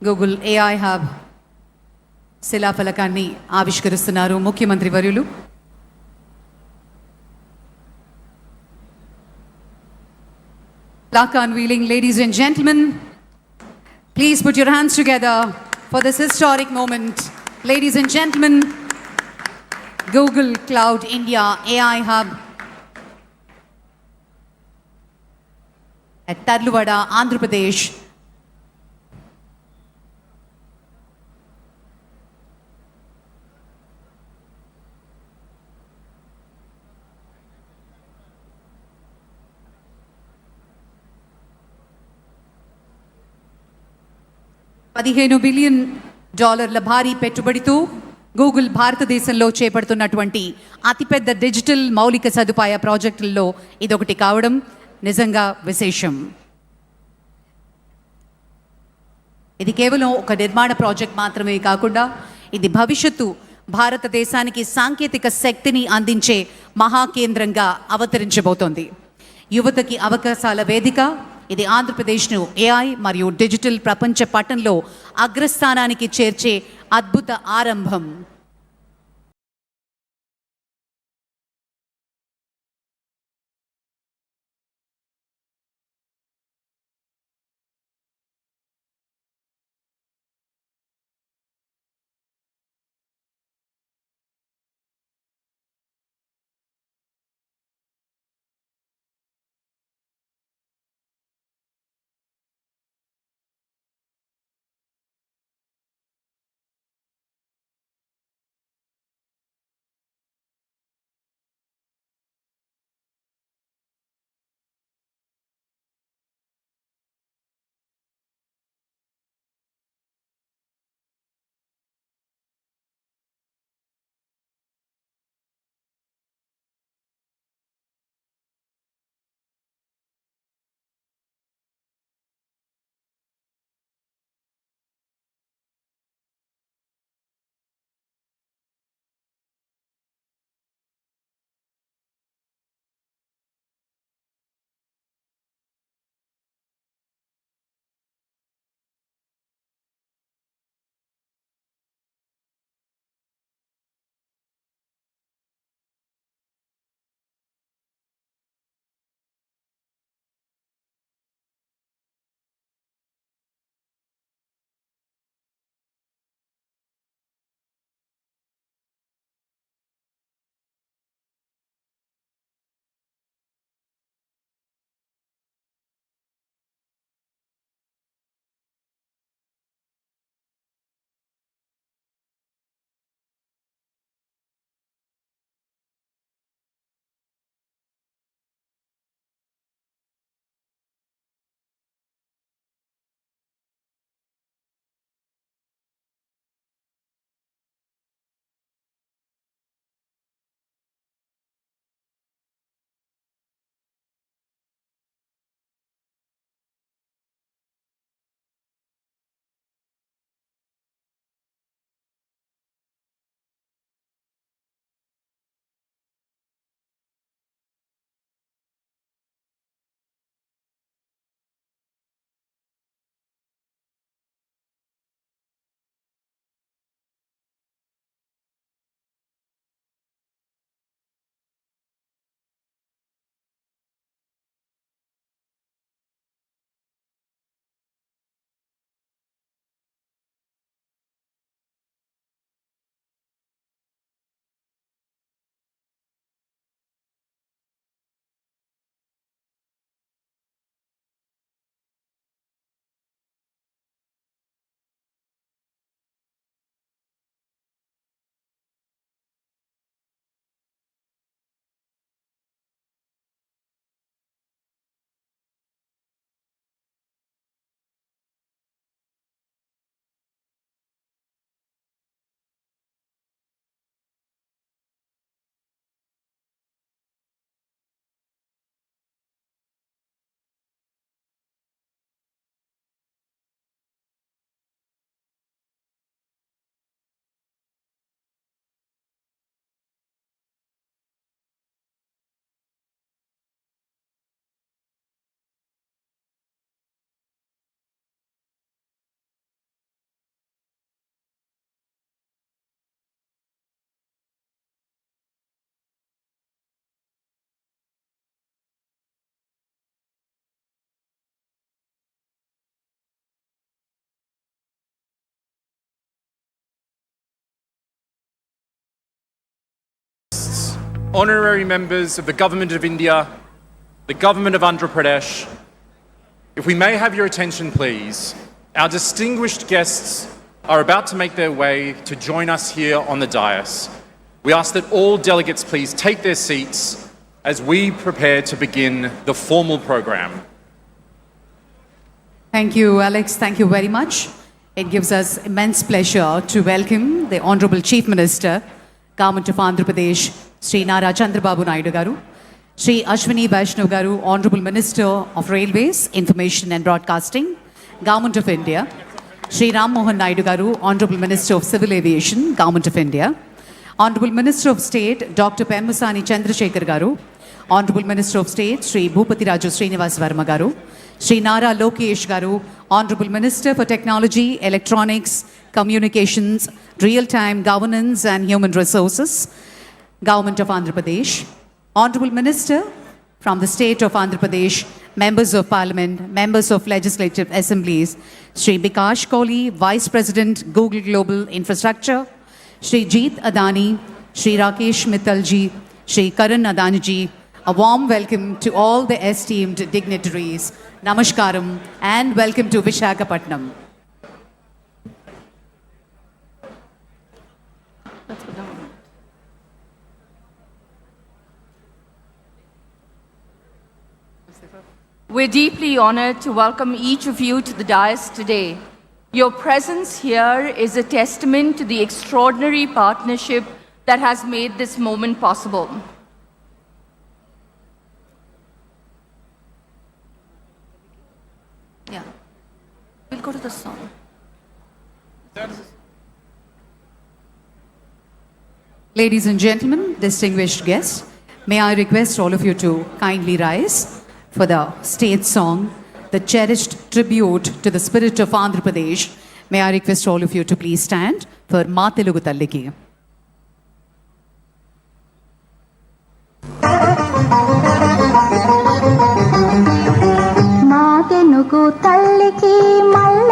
Google AI hub శిలాఫలకాన్ని ఆవిష్కరిస్తున్నారు ముఖ్యమంత్రి వర్యులు. Plaque unveiling, ladies and gentlemen. Please put your hands together for this historic moment. Ladies and gentlemen, Google Cloud India AI Hub at Tadluvada, Andhra Pradesh. $15 billion భారీ పెట్టుబడితో Google భారతదేశంలో చేపడుతున్నటువంటి అతిపెద్ద digital మౌలిక సదుపాయ ప్రాజెక్టుల్లో ఇదొకటి కావడం నిజంగా విశేషం. ఇది కేవలం ఒక నిర్మాణ ప్రాజెక్ట్ మాత్రమే కాకుండా ఇది భవిష్యత్తు భారతదేశానికి సాంకేతిక శక్తిని అందించే మహాకేంద్రంగా అవతరించబోతోంది. యువతకి అవకాశాల వేదిక. ఇది ఆంధ్రప్రదేశ్ను ఏఐ మరియు డిజిటల్ ప్రపంచ పటంలో అగ్రస్థానానికి చేర్చే అద్భుత ఆరంభం. honorary members of the Government of India, the Government of Andhra Pradesh, if we may have your attention, please. Our distinguished guests are about to make their way to join us here on the dais. We ask that all delegates please take their seats as we prepare to begin the formal program. Thank you, Alex. Thank you very much. It gives us immense pleasure to welcome the Honorable Chief Minister, Government of Andhra Pradesh, Sri Nara Chandrababu Naidu Garu, Sri Ashwini Vaishnav Garu, Honorable Minister of Railways, Information and Broadcasting, Government of India, Sri Ram Mohan Naidu Garu, Honorable Minister of Civil Aviation, Government of India, Honorable Minister of State, Dr. Pemmasani Chandrasekhar Garu, Honorable Minister of State, Sri Bhupati Raju Srinivas Verma Garu, Sri Nara Lokesh Garu, Honorable Minister for Technology, Electronics, Communications, Real-Time Governance and Human Resources, Government of Andhra Pradesh, Honorable Minister from the State of Andhra Pradesh, Members of Parliament, Members of Legislative Assemblies, Sri Bikash Kohli, Vice President, Google Global Infrastructure, Sri Jeet Adani, Sri Rakesh Mittalji, Sri Karan Adani, a warm welcome to all the esteemed dignitaries. Namaskaram and welcome to Visakhapatnam. We're deeply honored to welcome each of you to the dais today. Your presence here is a testament to the extraordinary partnership that has made this moment possible. Yeah, we'll go to the song. Ladies and gentlemen, distinguished guests, may I request all of you to kindly rise for the state song, the cherished tribute to the spirit of Andhra Pradesh. May I request all of you to please stand for Ma Telugu Talliki. మా తెనుగు తల్లికి మల్ల